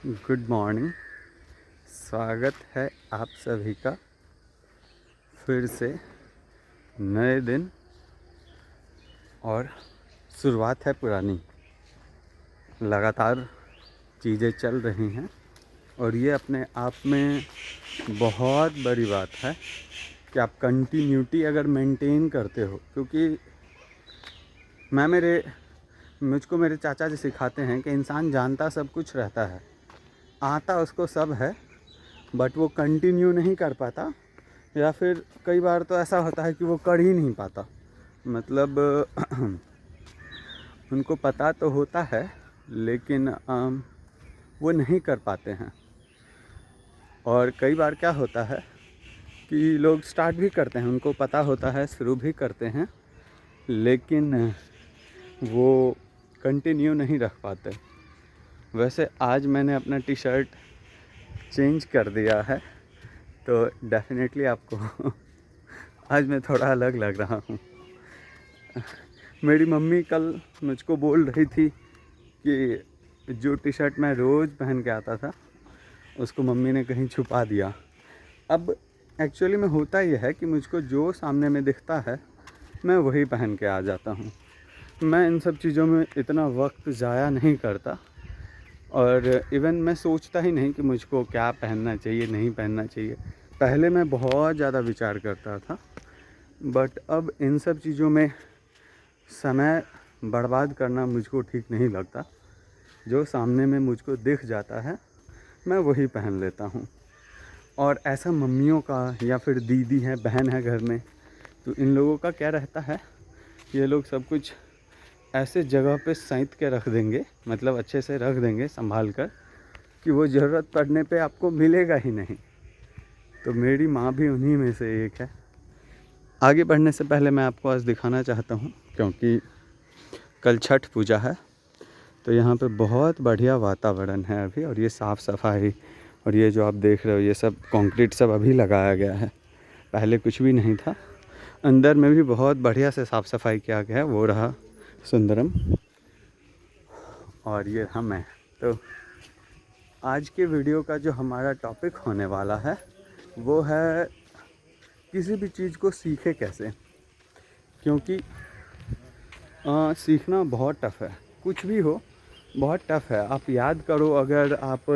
Good morning. स्वागत है आप सभी का फिर से नए दिन और शुरुआत है पुरानी। लगातार चीज़ें चल रही हैं और ये अपने आप में बहुत बड़ी बात है कि आप कंटिन्यूटी अगर मेंटेन करते हो, क्योंकि मुझको मेरे चाचा जी सिखाते हैं कि इंसान जानता सब कुछ रहता है, आता उसको सब है, बट वो कंटिन्यू नहीं कर पाता, या फिर कई बार तो ऐसा होता है कि वो कर ही नहीं पाता। मतलब उनको पता तो होता है लेकिन वो नहीं कर पाते हैं। और कई बार क्या होता है कि लोग स्टार्ट भी करते हैं, उनको पता होता है, शुरू भी करते हैं, लेकिन वो कंटिन्यू नहीं रख पाते। वैसे आज मैंने अपना टी शर्ट चेंज कर दिया है, तो डेफिनेटली आपको आज मैं थोड़ा अलग लग रहा हूँ। मेरी मम्मी कल मुझको बोल रही थी कि जो टी शर्ट मैं रोज़ पहन के आता था उसको मम्मी ने कहीं छुपा दिया। अब एक्चुअली में होता यह है कि मुझको जो सामने में दिखता है मैं वही पहन के आ जाता हूँ। मैं इन सब चीज़ों में इतना वक्त ज़ाया नहीं करता, और इवन मैं सोचता ही नहीं कि मुझको क्या पहनना चाहिए, नहीं पहनना चाहिए। पहले मैं बहुत ज़्यादा विचार करता था, बट अब इन सब चीज़ों में समय बर्बाद करना मुझको ठीक नहीं लगता। जो सामने में मुझको दिख जाता है मैं वही पहन लेता हूँ। और ऐसा मम्मियों का या फिर दीदी है, बहन है घर में, तो इन लोगों का क्या रहता है, ये लोग सब कुछ ऐसे जगह पे सैंत के रख देंगे, मतलब अच्छे से रख देंगे संभाल कर, कि वो ज़रूरत पड़ने पे आपको मिलेगा ही नहीं। तो मेरी माँ भी उन्हीं में से एक है। आगे बढ़ने से पहले मैं आपको आज दिखाना चाहता हूँ, क्योंकि कल छठ पूजा है, तो यहाँ पे बहुत बढ़िया वातावरण है अभी। और ये साफ़ सफाई, और ये जो आप देख रहे हो ये सब कंक्रीट सब अभी लगाया गया है, पहले कुछ भी नहीं था। अंदर में भी बहुत बढ़िया से साफ़ सफाई किया गया है, वो रहा सुंदरम और ये रहा मैं। तो आज के वीडियो का जो हमारा टॉपिक होने वाला है वो है किसी भी चीज़ को सीखे कैसे। क्योंकि सीखना बहुत टफ़ है, कुछ भी हो बहुत टफ़ है। आप याद करो, अगर आप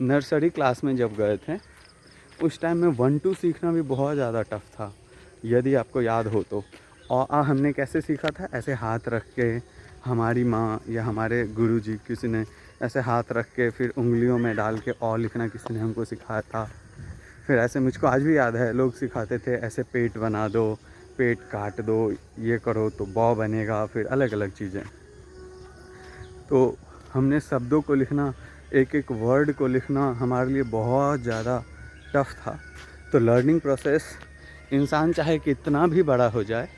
नर्सरी क्लास में जब गए थे उस टाइम में 1 2 सीखना भी बहुत ज़्यादा टफ़ था, यदि आपको याद हो तो। और हमने कैसे सीखा था, ऐसे हाथ रख के, हमारी माँ या हमारे गुरुजी किसी ने ऐसे हाथ रख के फिर उंगलियों में डाल के और लिखना किसी ने हमको सिखाया था। फिर ऐसे मुझको आज भी याद है, लोग सिखाते थे ऐसे पेट बना दो, पेट काट दो, ये करो तो बॉ बनेगा, फिर अलग अलग चीज़ें। तो हमने शब्दों को लिखना, एक एक वर्ड को लिखना हमारे लिए बहुत ज़्यादा टफ़ था। तो लर्निंग प्रोसेस, इंसान चाहे कितना भी बड़ा हो जाए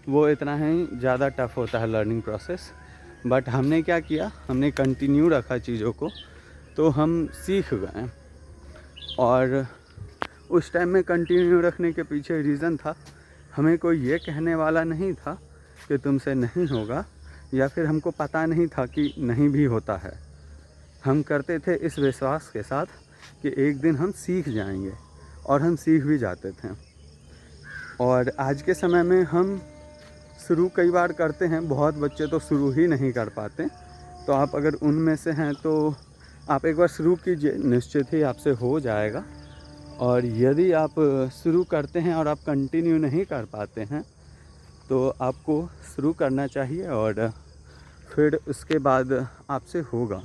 वो इतना ही ज़्यादा टफ़ होता है लर्निंग प्रोसेस। बट हमने क्या किया, हमने कंटिन्यू रखा चीज़ों को, तो हम सीख गए। और उस टाइम में कंटिन्यू रखने के पीछे रीज़न था, हमें कोई ये कहने वाला नहीं था कि तुमसे नहीं होगा, या फिर हमको पता नहीं था कि नहीं भी होता है। हम करते थे इस विश्वास के साथ कि एक दिन हम सीख जाएंगे, और हम सीख भी जाते थे। और आज के समय में हम शुरू कई बार करते हैं, बहुत बच्चे तो शुरू ही नहीं कर पाते। तो आप अगर उनमें से हैं तो आप एक बार शुरू कीजिए, निश्चित ही आपसे हो जाएगा। और यदि आप शुरू करते हैं और आप कंटिन्यू नहीं कर पाते हैं तो आपको शुरू करना चाहिए, और फिर उसके बाद आपसे होगा।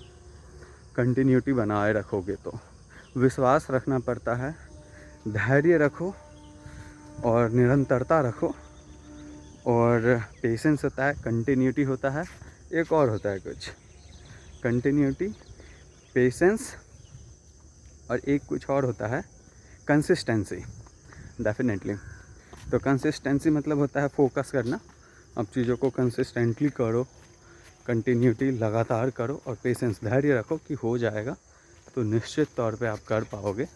कंटिन्यूटी बनाए रखोगे तो विश्वास रखना पड़ता है, धैर्य रखो और निरंतरता रखो, और पेशेंस होता है, कंटिन्यूटी होता है, एक और होता है कुछ, कंटिन्यूटी, पेशेंस, और एक कुछ और होता है कंसिस्टेंसी। डेफिनेटली। तो कंसिस्टेंसी मतलब होता है फोकस करना, अब चीज़ों को कंसिस्टेंटली करो, कंटिन्यूटी लगातार करो, और पेशेंस, धैर्य रखो कि हो जाएगा। तो निश्चित तौर पे आप कर पाओगे,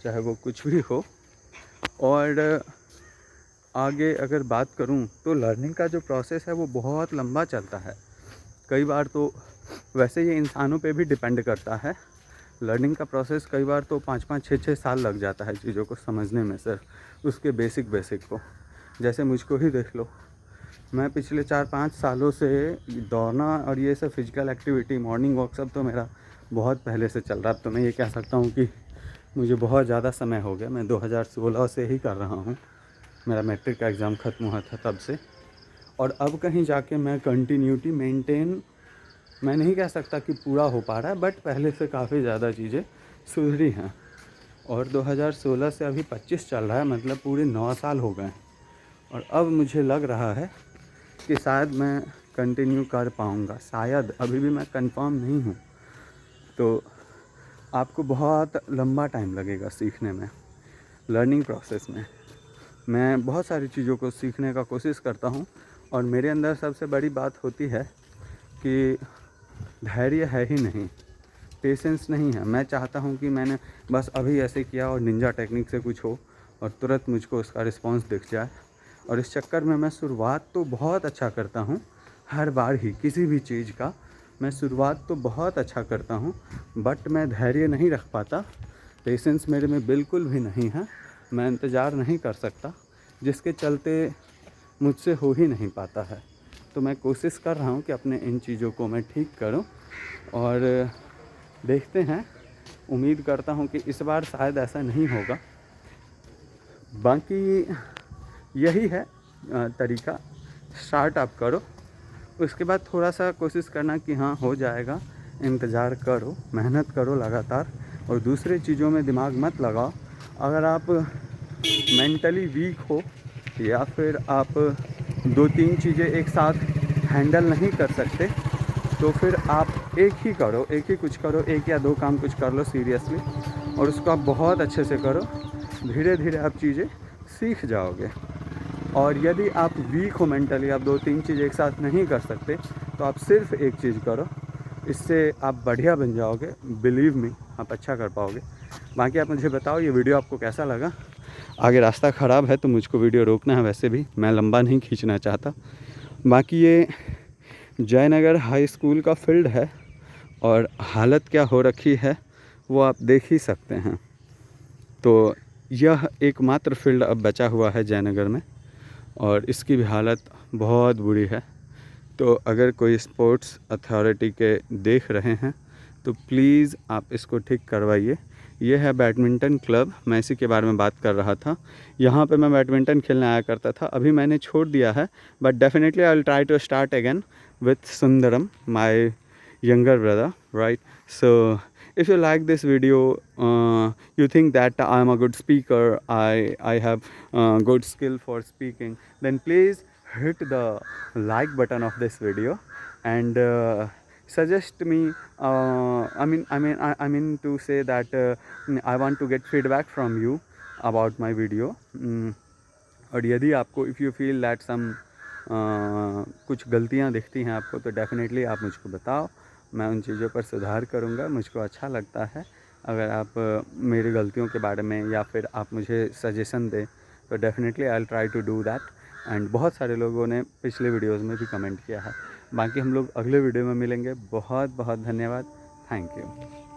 चाहे वो कुछ भी हो। और आगे अगर बात करूं तो लर्निंग का जो प्रोसेस है वो बहुत लंबा चलता है। कई बार तो वैसे ये इंसानों पे भी डिपेंड करता है, लर्निंग का प्रोसेस कई बार तो 5-5, 6-6 साल लग जाता है चीज़ों को समझने में, सिर्फ उसके बेसिक को। जैसे मुझको ही देख लो, मैं पिछले 4-5 सालों से दौड़ना और ये सब फिजिकल एक्टिविटी, मॉर्निंग वॉक सब तो मेरा बहुत पहले से चल रहा है। तो मैं ये कह सकता हूँ कि मुझे बहुत ज़्यादा समय हो गया, मैं 2016 से ही कर रहा हूँ। मेरा मैट्रिक का एग्ज़ाम ख़त्म हुआ था तब से, और अब कहीं जाके मैं कंटिन्यूटी मेंटेन, मैं नहीं कह सकता कि पूरा हो पा रहा है, बट पहले से काफ़ी ज़्यादा चीज़ें सुधरी हैं। और 2016 से अभी 25 चल रहा है, मतलब पूरे 9 साल हो गए। और अब मुझे लग रहा है कि शायद मैं कंटिन्यू कर पाऊँगा, शायद, अभी भी मैं कंफर्म नहीं हूँ। तो आपको बहुत लंबा टाइम लगेगा सीखने में, लर्निंग प्रोसेस में। मैं बहुत सारी चीज़ों को सीखने का कोशिश करता हूँ, और मेरे अंदर सबसे बड़ी बात होती है कि धैर्य है ही नहीं, पेशेंस नहीं है। मैं चाहता हूँ कि मैंने बस अभी ऐसे किया और निंजा टेक्निक से कुछ हो और तुरंत मुझको उसका रिस्पांस दिख जाए, और इस चक्कर में मैं शुरुआत तो बहुत अच्छा करता हूँ, हर बार ही किसी भी चीज़ का मैं शुरुआत तो बहुत अच्छा करता हूँ, बट मैं धैर्य नहीं रख पाता, पेशेंस मेरे में बिल्कुल भी नहीं है, मैं इंतज़ार नहीं कर सकता, जिसके चलते मुझसे हो ही नहीं पाता है। तो मैं कोशिश कर रहा हूँ कि अपने इन चीज़ों को मैं ठीक करूँ, और देखते हैं, उम्मीद करता हूँ कि इस बार शायद ऐसा नहीं होगा। बाकी यही है तरीका, स्टार्ट आप करो, उसके बाद थोड़ा सा कोशिश करना कि हाँ हो जाएगा, इंतज़ार करो, मेहनत करो लगातार, और दूसरे चीज़ों में दिमाग मत लगाओ। अगर आप मेंटली वीक हो या फिर आप 2-3 चीज़ें एक साथ हैंडल नहीं कर सकते, तो फिर आप एक ही करो, एक ही कुछ करो, 1 या 2 काम कुछ कर लो सीरियसली, और उसको आप बहुत अच्छे से करो। धीरे धीरे आप चीज़ें सीख जाओगे। और यदि आप वीक हो मेंटली, आप 2-3 चीज़ एक साथ नहीं कर सकते, तो आप सिर्फ एक चीज़ करो, इससे आप बढ़िया बन जाओगे, बिलीव मी, आप अच्छा कर पाओगे। बाकी आप मुझे बताओ ये वीडियो आपको कैसा लगा। आगे रास्ता ख़राब है तो मुझको वीडियो रोकना है, वैसे भी मैं लंबा नहीं खींचना चाहता। बाकी ये जयनगर हाई स्कूल का फील्ड है, और हालत क्या हो रखी है वो आप देख ही सकते हैं। तो यह एकमात्र फील्ड अब बचा हुआ है जयनगर में, और इसकी भी हालत बहुत बुरी है। तो अगर कोई स्पोर्ट्स अथॉरिटी के देख रहे हैं तो प्लीज़ आप इसको ठीक करवाइए। ये है बैडमिंटन क्लब, मैं इसी के बारे में बात कर रहा था। यहाँ पे मैं बैडमिंटन खेलने आया करता था, अभी मैंने छोड़ दिया है, but definitely I will try to start again with Sundaram, my younger brother, right? So if you like this video, you think that I am a good speaker, I have good skill for speaking, then please hit the like button of this video, and suggest me, I mean to say that I want to get feedback from you about my video. और यदि आपको if you feel that some कुछ गलतियाँ दिखती हैं आपको, तो definitely आप मुझको बताओ, मैं उन चीज़ों पर सुधार करूँगा। मुझको अच्छा लगता है अगर आप मेरी गलतियों के बारे में या फिर आप मुझे सजेशन दें, तो definitely I will try to do that. And बहुत सारे लोगों ने पिछले वीडियोज़ में भी कमेंट किया है। बाकी हम लोग अगले वीडियो में मिलेंगे। बहुत बहुत धन्यवाद, थैंक यू।